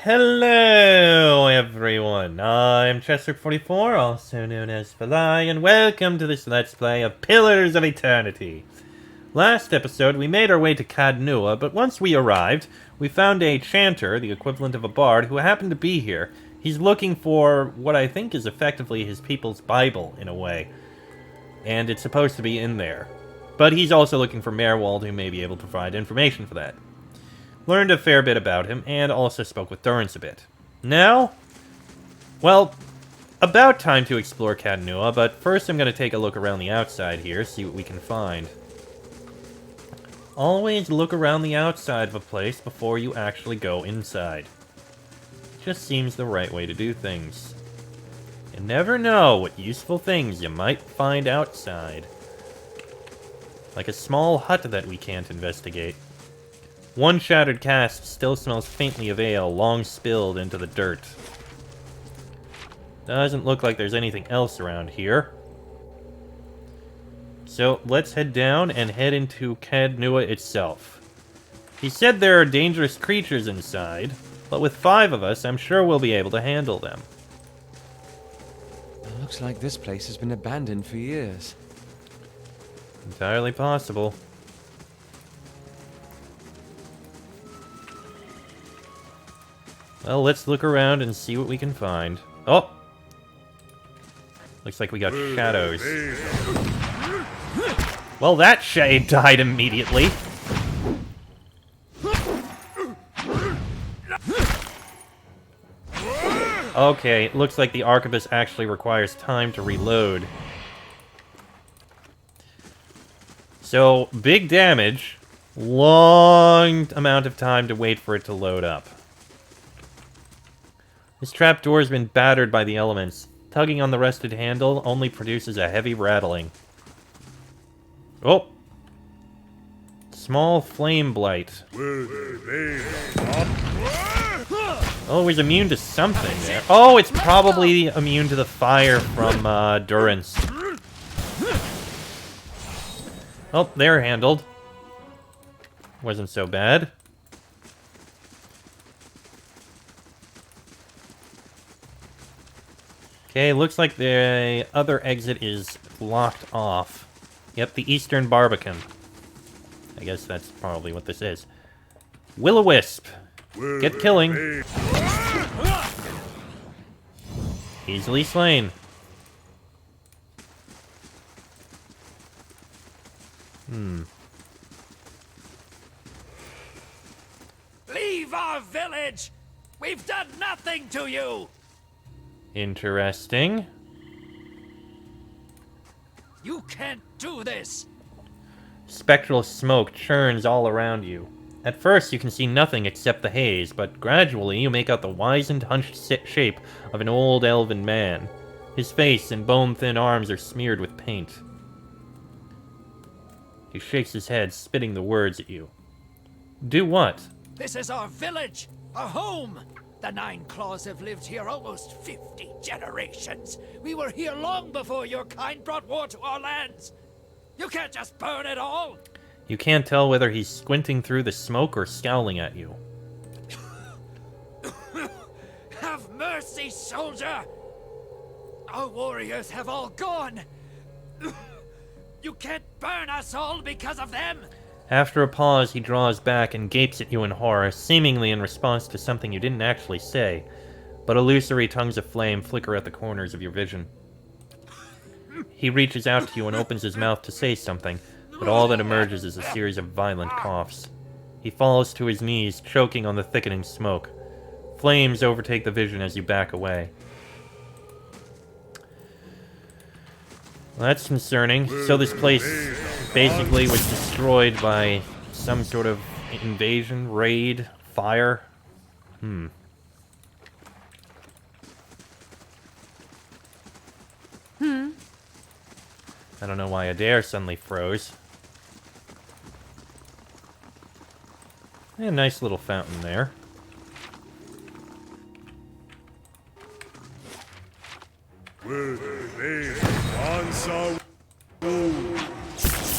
Hello everyone, I'm Chester44, also known as Falai, and welcome to this Let's Play of Pillars of Eternity. Last episode, we made our way to Caed Nua, but once we arrived, we found a chanter, the equivalent of a bard, who happened to be here. He's looking for what I think is effectively his people's Bible, in a way. And it's supposed to be in there. But he's also looking for Merwald, who may be able to provide information for that. Learned a fair bit about him, and also spoke with Durrance a bit. Now, well, about time to explore Caed Nua, but first I'm going to take a look around the outside here, see what we can find. Always look around the outside of a place before you actually go inside. Just seems the right way to do things. You never know what useful things you might find outside. Like a small hut that we can't investigate. One shattered cask still smells faintly of ale, long spilled into the dirt. Doesn't look like there's anything else around here. So, let's head down and head into Caed Nua itself. He said there are dangerous creatures inside, but with 5 of us, I'm sure we'll be able to handle them. It looks like this place has been abandoned for years. Entirely possible. Well, let's look around and see what we can find. Oh! Looks like we got shadows. Well, that shade died immediately. Okay, it looks like the arquebus actually requires time to reload. So, big damage. Long amount of time to wait for it to load up. This trapdoor has been battered by the elements. Tugging on the rusted handle only produces a heavy rattling. Oh! Small flame blight. Oh, he's immune to something there. Oh, it's probably immune to the fire from Durrance. Oh, they're handled. Wasn't so bad. Okay, looks like the other exit is locked off. Yep, the Eastern Barbican. I guess that's probably what this is. Will-o-wisp. Get killing. Easily slain. Leave our village! We've done nothing to you! Interesting. You can't do this! Spectral smoke churns all around you. At first, you can see nothing except the haze, but gradually you make out the wizened, hunched shape of an old elven man. His face and bone-thin arms are smeared with paint. He shakes his head, spitting the words at you. Do what? This is our village! Our home! The Nine Claws have lived here almost 50 generations. We were here long before your kind brought war to our lands. You can't just burn it all! You can't tell whether he's squinting through the smoke or scowling at you. Have mercy, soldier! Our warriors have all gone! You can't burn us all because of them! After a pause, he draws back and gapes at you in horror, seemingly in response to something you didn't actually say. But illusory tongues of flame flicker at the corners of your vision. He reaches out to you and opens his mouth to say something, but all that emerges is a series of violent coughs. He falls to his knees, choking on the thickening smoke. Flames overtake the vision as you back away. Well, that's concerning. So this place basically was destroyed by some sort of invasion, raid, fire. I don't know why Adair suddenly froze. A nice little fountain there.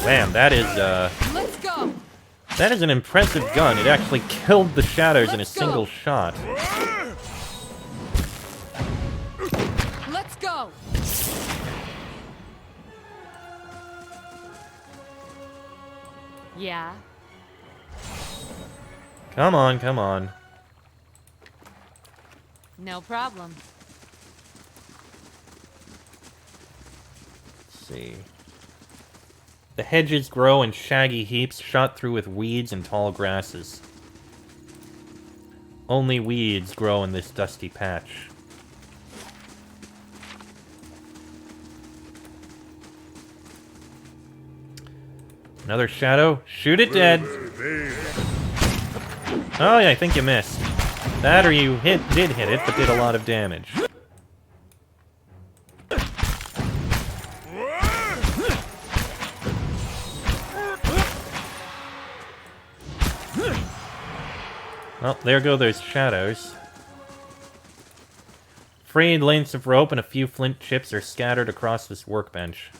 Damn, that is, Let's go. That is an impressive gun. It actually killed the shadows in a single shot. Let's go. Yeah. Come on, come on. No problem. Let's see. The hedges grow in shaggy heaps shot through with weeds and tall grasses. Only weeds grow in this dusty patch. Another shadow. Shoot it dead. Oh yeah, I think you missed. That or you did hit it, but did a lot of damage. Well, there go those shadows. Frayed lengths of rope and a few flint chips are scattered across this workbench.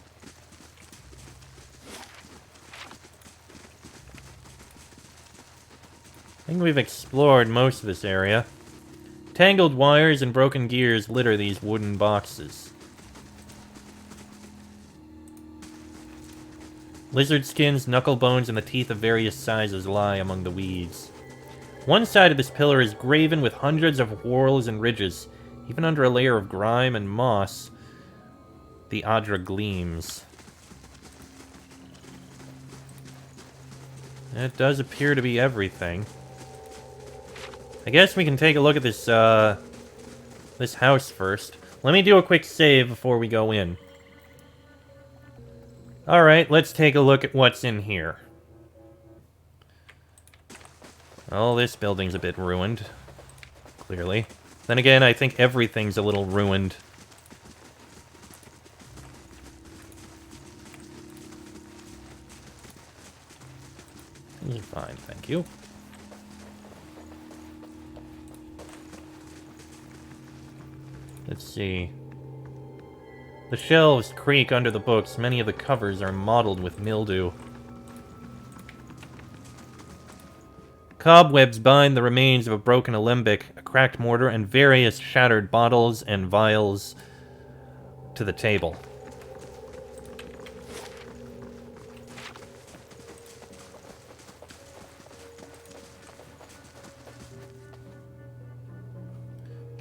I think we've explored most of this area. Tangled wires and broken gears litter these wooden boxes. Lizard skins, knuckle bones, and the teeth of various sizes lie among the weeds. One side of this pillar is graven with hundreds of whorls and ridges. Even under a layer of grime and moss, the Adra gleams. That does appear to be everything. I guess we can take a look at this, this house first. Let me do a quick save before we go in. Alright, let's take a look at what's in here. Oh, this building's a bit ruined. Clearly. Then again, I think everything's a little ruined. These are fine, thank you. Let's see. The shelves creak under the books. Many of the covers are mottled with mildew. Cobwebs bind the remains of a broken alembic, a cracked mortar, and various shattered bottles and vials to the table.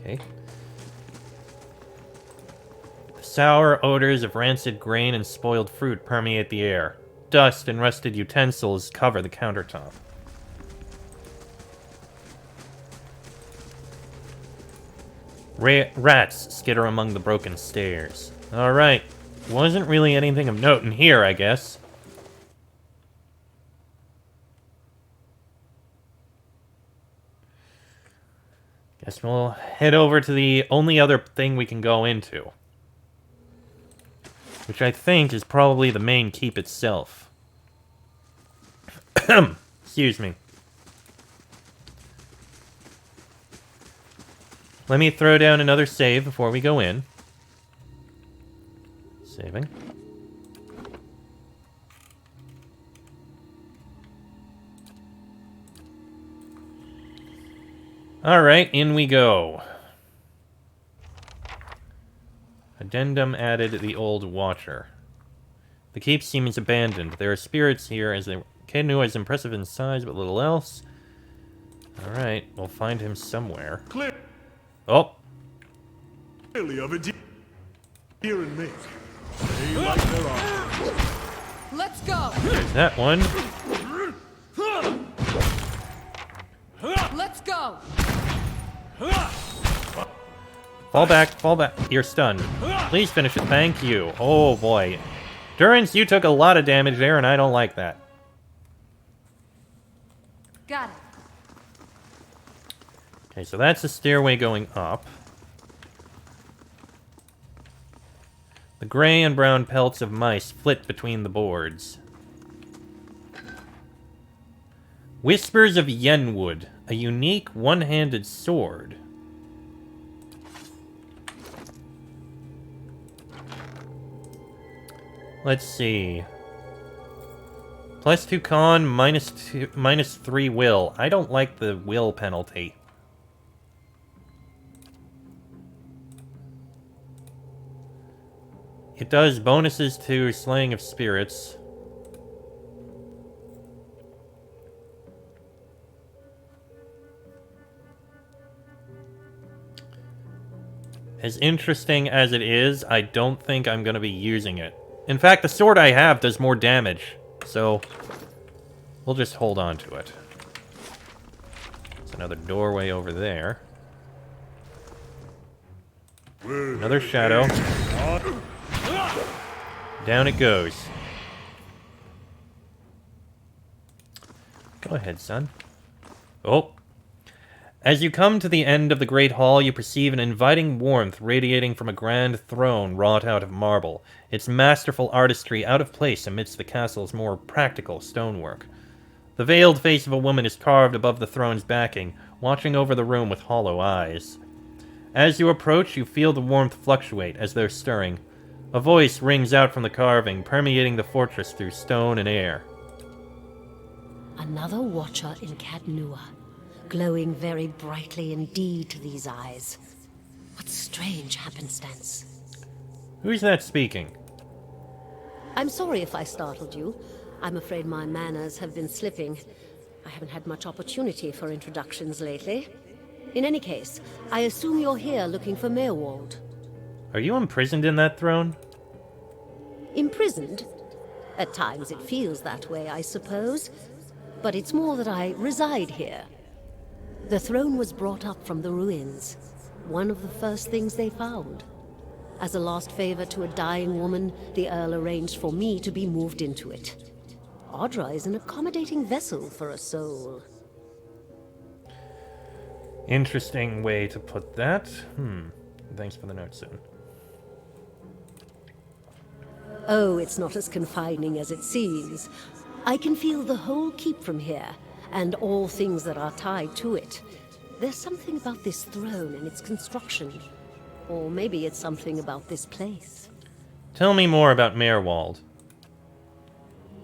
Okay. The sour odors of rancid grain and spoiled fruit permeate the air. Dust and rusted utensils cover the countertop. Rats skitter among the broken stairs. Alright. Wasn't really anything of note in here, I guess. Guess we'll head over to the only other thing we can go into. Which I think is probably the main keep itself. Excuse me. Let me throw down another save before we go in. Saving. Alright, in we go. Addendum added the old watcher. The keep seems abandoned. There are spirits here, as the Khennu is impressive in size, but little else. Alright, we'll find him somewhere. Clear. Oh! Clearly of it here and me. They like their arms. Let's go. There's that one. Let's go. Fall back, fall back. You're stunned. Please finish it, thank you. Oh boy. Durance, you took a lot of damage there, and I don't like that. Got it. Okay, so that's the stairway going up. The gray and brown pelts of mice flit between the boards. Whispers of Yenwood, a unique one-handed sword. Let's see. +2 con, -3 will. I don't like the will penalty. It does bonuses to Slaying of Spirits. As interesting as it is, I don't think I'm going to be using it. In fact, the sword I have does more damage, so we'll just hold on to it. There's another doorway over there. Another shadow. Down it goes. Go ahead, son. Oh. As you come to the end of the Great Hall, you perceive an inviting warmth radiating from a grand throne wrought out of marble, its masterful artistry out of place amidst the castle's more practical stonework. The veiled face of a woman is carved above the throne's backing, watching over the room with hollow eyes. As you approach, you feel the warmth fluctuate as though stirring. A voice rings out from the carving, permeating the fortress through stone and air. Another watcher in Cadnua, glowing very brightly indeed to these eyes. What strange happenstance. Who's that speaking? I'm sorry if I startled you. I'm afraid my manners have been slipping. I haven't had much opportunity for introductions lately. In any case, I assume you're here looking for Meerwald. Are you imprisoned in that throne? Imprisoned? At times it feels that way, I suppose. But it's more that I reside here. The throne was brought up from the ruins. One of the first things they found. As a last favor to a dying woman, the Earl arranged for me to be moved into it. Audra is an accommodating vessel for a soul. Interesting way to put that. Thanks for the note, soon. Oh, it's not as confining as it seems. I can feel the whole keep from here, and all things that are tied to it. There's something about this throne and its construction. Or maybe it's something about this place. Tell me more about Meerwald.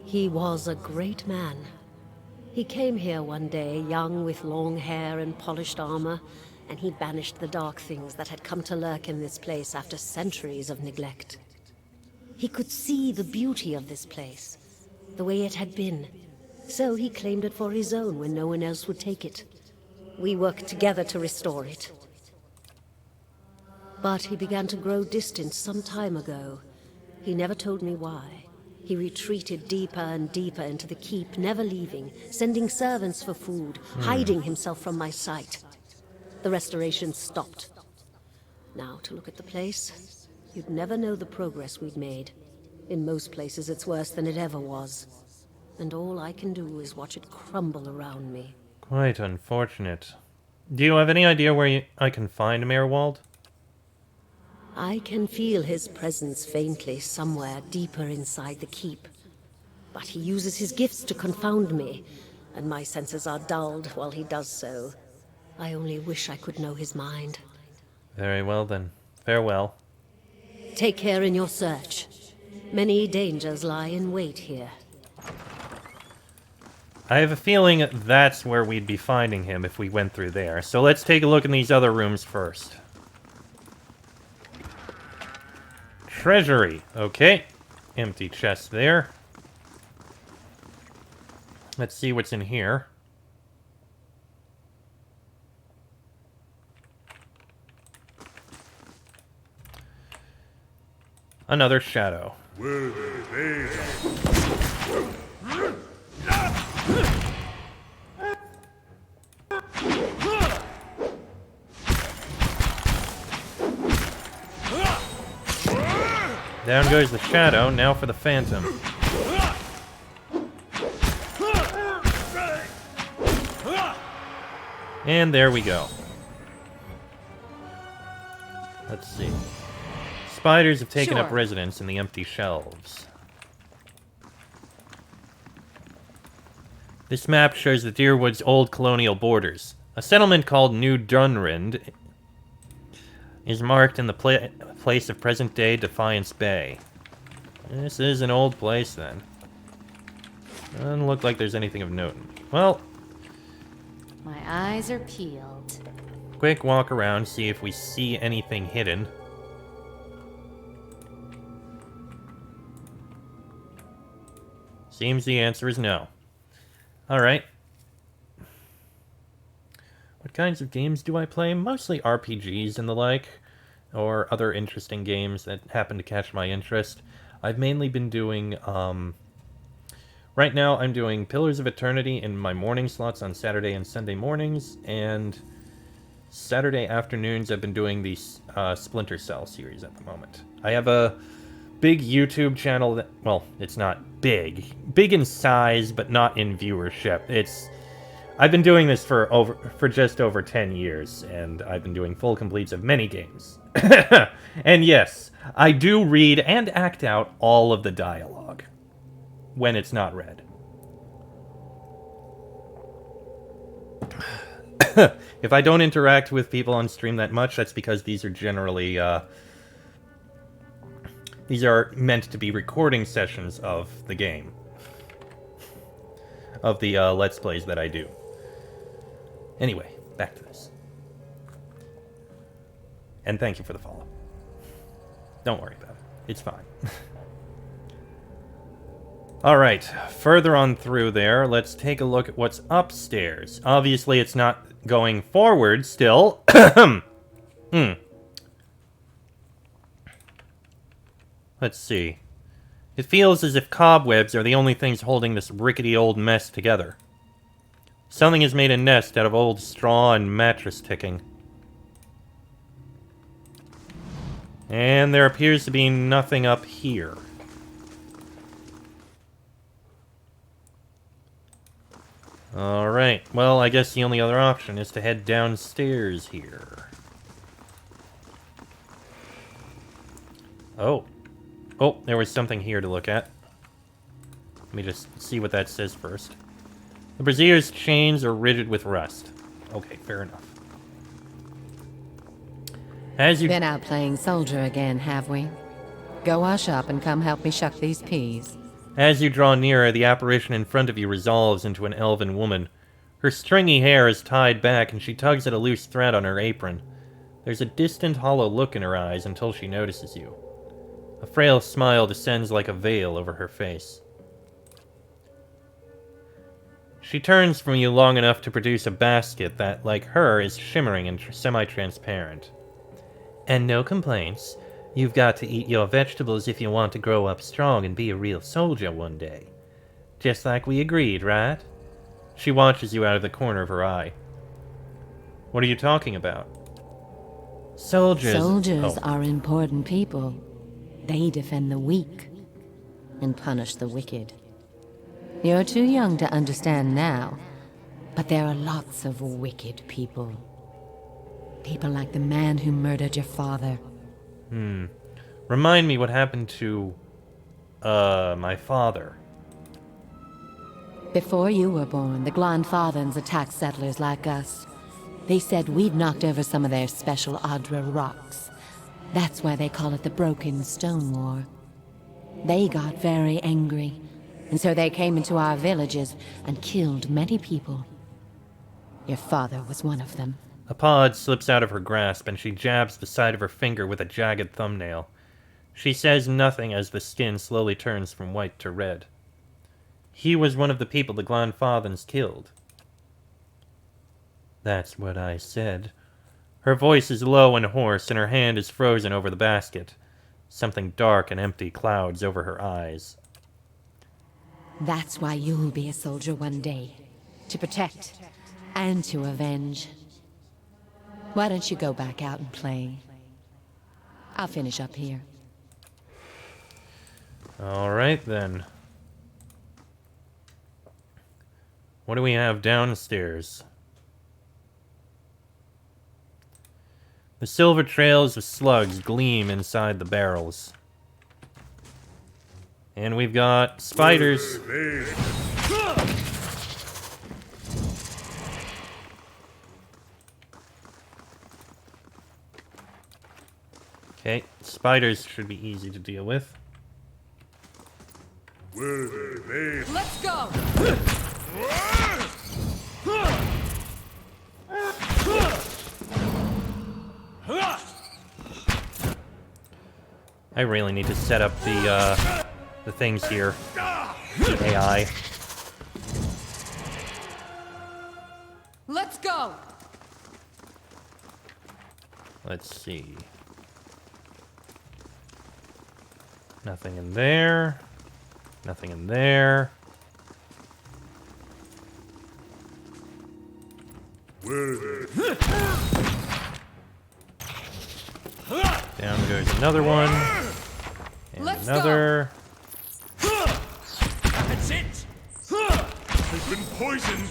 He was a great man. He came here one day, young with long hair and polished armor, and he banished the dark things that had come to lurk in this place after centuries of neglect. He could see the beauty of this place, the way it had been. So he claimed it for his own when no one else would take it. We worked together to restore it. But he began to grow distant some time ago. He never told me why. He retreated deeper and deeper into the keep, never leaving, sending servants for food, hiding himself from my sight. The restoration stopped. Now, to look at the place, you'd never know the progress we'd made. In most places, it's worse than it ever was. And all I can do is watch it crumble around me. Quite unfortunate. Do you have any idea where I can find Meerwald? I can feel his presence faintly somewhere deeper inside the keep. But he uses his gifts to confound me, and my senses are dulled while he does so. I only wish I could know his mind. Very well then. Farewell. Take care in your search. Many dangers lie in wait here. I have a feeling that's where we'd be finding him if we went through there. So let's take a look in these other rooms first. Treasury. Okay. Empty chest there. Let's see what's in here. Another shadow. Down goes the shadow, now for the phantom. And there we go. Let's see. Spiders have taken up Sure. residence in the empty shelves. This map shows the Deerwood's old colonial borders. A settlement called New Dunrind is marked in the place of present-day Defiance Bay. This is an old place, then. Doesn't look like there's anything of note. Well, My eyes are peeled. quick walk around, see if we see anything hidden. Seems the answer is no. Alright. What kinds of games do I play? Mostly RPGs and the like, or other interesting games that happen to catch my interest. I've mainly been doing, right now I'm doing Pillars of Eternity in my morning slots on Saturday and Sunday mornings, and Saturday afternoons I've been doing the Splinter Cell series at the moment. I have a big YouTube channel that, well, it's not big. Big in size, but not in viewership. I've been doing this for just over 10 years, and I've been doing full completes of many games. And yes, I do read and act out all of the dialogue when it's not read. If I don't interact with people on stream that much, that's because these are generally, these are meant to be recording sessions of the game. Of the Let's Plays that I do. Anyway, back to this. And thank you for the follow. Don't worry about it. It's fine. Alright, further on through there, let's take a look at what's upstairs. Obviously, it's not going forward still. Let's see. It feels as if cobwebs are the only things holding this rickety old mess together. Something has made a nest out of old straw and mattress ticking. And there appears to be nothing up here. Alright, well, I guess the only other option is to head downstairs here. Oh. Oh, there was something here to look at. Let me just see what that says first. The Brazier's chains are rigid with rust. Okay, fair enough. As you... Been out playing soldier again, have we? Go wash up and come help me shuck these peas. As you draw nearer, the apparition in front of you resolves into an elven woman. Her stringy hair is tied back, and she tugs at a loose thread on her apron. There's a distant, hollow look in her eyes until she notices you. A frail smile descends like a veil over her face. She turns from you long enough to produce a basket that, like her, is shimmering and semi-transparent. And no complaints. You've got to eat your vegetables if you want to grow up strong and be a real soldier one day. Just like we agreed, right? She watches you out of the corner of her eye. What are you talking about? Soldiers... Soldiers Oh. are important people. They defend the weak and punish the wicked. You're too young to understand now, but there are lots of wicked people. People like the man who murdered your father. Remind me what happened to... my father. Before you were born, the Glanfathans attacked settlers like us. They said we'd knocked over some of their special Adra rocks. That's why they call it the Broken Stone War. They got very angry, and so they came into our villages and killed many people. Your father was one of them. A pod slips out of her grasp, and she jabs the side of her finger with a jagged thumbnail. She says nothing as the skin slowly turns from white to red. He was one of the people the Glanfathans killed. That's what I said. Her voice is low and hoarse, and her hand is frozen over the basket. Something dark and empty clouds over her eyes. That's why you'll be a soldier one day. To protect and to avenge. Why don't you go back out and play? I'll finish up here. Alright then. What do we have downstairs? The silver trails of slugs gleam inside the barrels. And we've got spiders. Okay, spiders should be easy to deal with. Were they? Let's go! I really need to set up the things here. The AI. Let's go! Let's see. Nothing in there. Nothing in there. Were they? Down goes another one. And Let's another. That's it! They've been poisoned.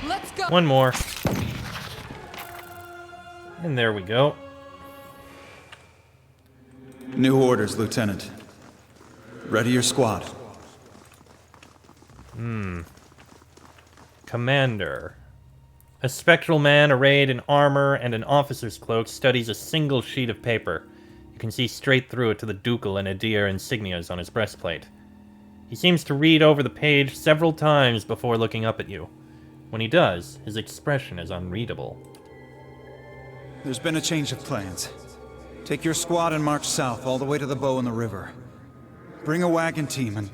Let's go! One more. And there we go. New orders, Lieutenant. Ready your squad. Commander. A spectral man arrayed in armor and an officer's cloak studies a single sheet of paper. You can see straight through it to the ducal and Adir insignias on his breastplate. He seems to read over the page several times before looking up at you. When he does, his expression is unreadable. There's been a change of plans. Take your squad and march south all the way to the bow in the river. Bring a wagon team and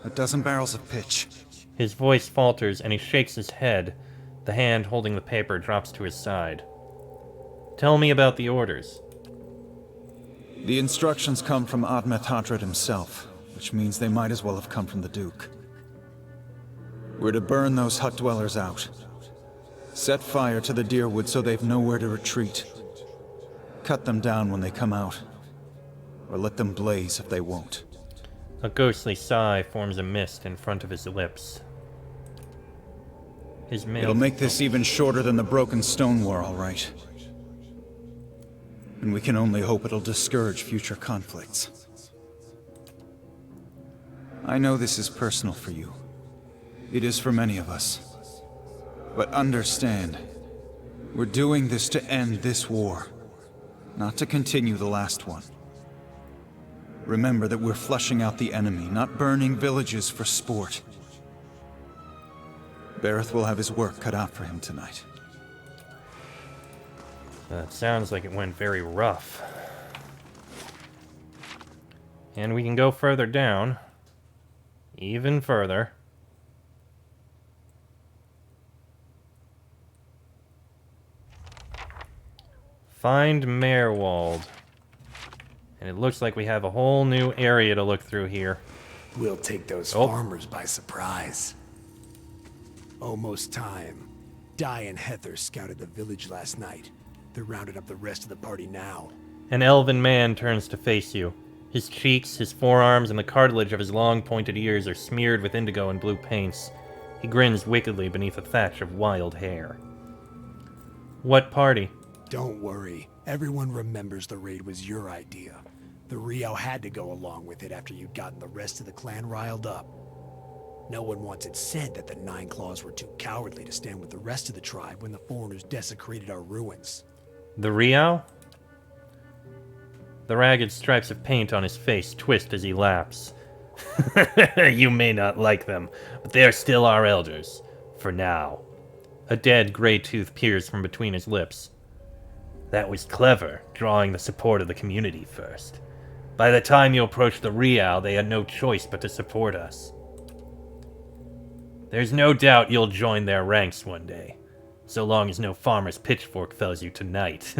a dozen barrels of pitch. His voice falters and he shakes his head. The hand holding the paper drops to his side. Tell me about the orders. The instructions come from Admet Hadred himself, which means they might as well have come from the Duke. We're to burn those hut dwellers out. Set fire to the deerwood so they've nowhere to retreat. Cut them down when they come out. Or let them blaze if they won't. A ghostly sigh forms a mist in front of his lips. His mail. It'll make this even shorter than the broken stone war, all right. And we can only hope it'll discourage future conflicts. I know this is personal for you. It is for many of us. But understand, we're doing this to end this war, not to continue the last one. Remember that we're flushing out the enemy, not burning villages for sport. Bareth will have his work cut out for him tonight. That sounds like it went very rough. And we can go further down. Even further. Find Merwald. And it looks like we have a whole new area to look through here. We'll take those Oh. farmers by surprise. Almost time. Di and Heather scouted the village last night. They're rounding up the rest of the party now. An elven man turns to face you. His cheeks, his forearms, and the cartilage of his long pointed ears are smeared with indigo and blue paints. He grins wickedly beneath a thatch of wild hair. What party? Don't worry. Everyone remembers the raid was your idea. The Rio had to go along with it after you'd gotten the rest of the clan riled up. No one wants it said that the Nine Claws were too cowardly to stand with the rest of the tribe when the foreigners desecrated our ruins. The Riao? The ragged stripes of paint on his face twist as he laughs. You may not like them, but they are still our elders. For now. A dead gray tooth peers from between his lips. That was clever, drawing the support of the community first. By the time you approached the Riao, they had no choice but to support us. There's no doubt you'll join their ranks one day. So long as no farmer's pitchfork fells you tonight.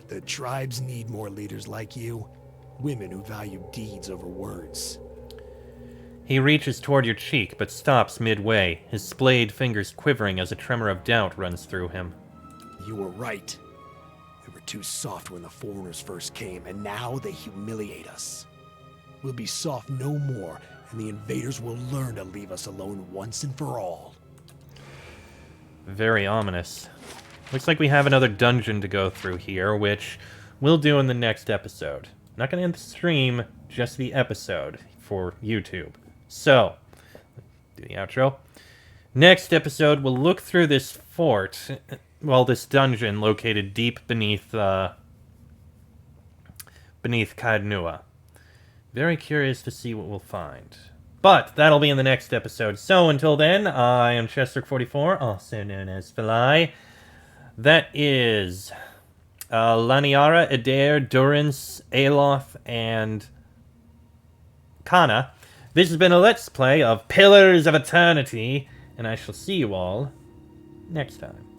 The tribes need more leaders like you. Women who value deeds over words. He reaches toward your cheek, but stops midway, his splayed fingers quivering as a tremor of doubt runs through him. You were right. We were too soft when the foreigners first came, and now they humiliate us. We'll be soft no more, and the invaders will learn to leave us alone once and for all. Very ominous. Looks like we have another dungeon to go through here, which we'll do in the next episode. Not gonna end the stream, just the episode for YouTube. So, do the outro. Next episode, we'll look through this fort, well, this dungeon located deep beneath beneath Cadnua. Very curious to see what we'll find. But that'll be in the next episode. So until then, I am Chester44, also known as Phalai. That is Laniara, Adair, Durance, Aloth, and Kana. This has been a Let's Play of Pillars of Eternity, and I shall see you all next time.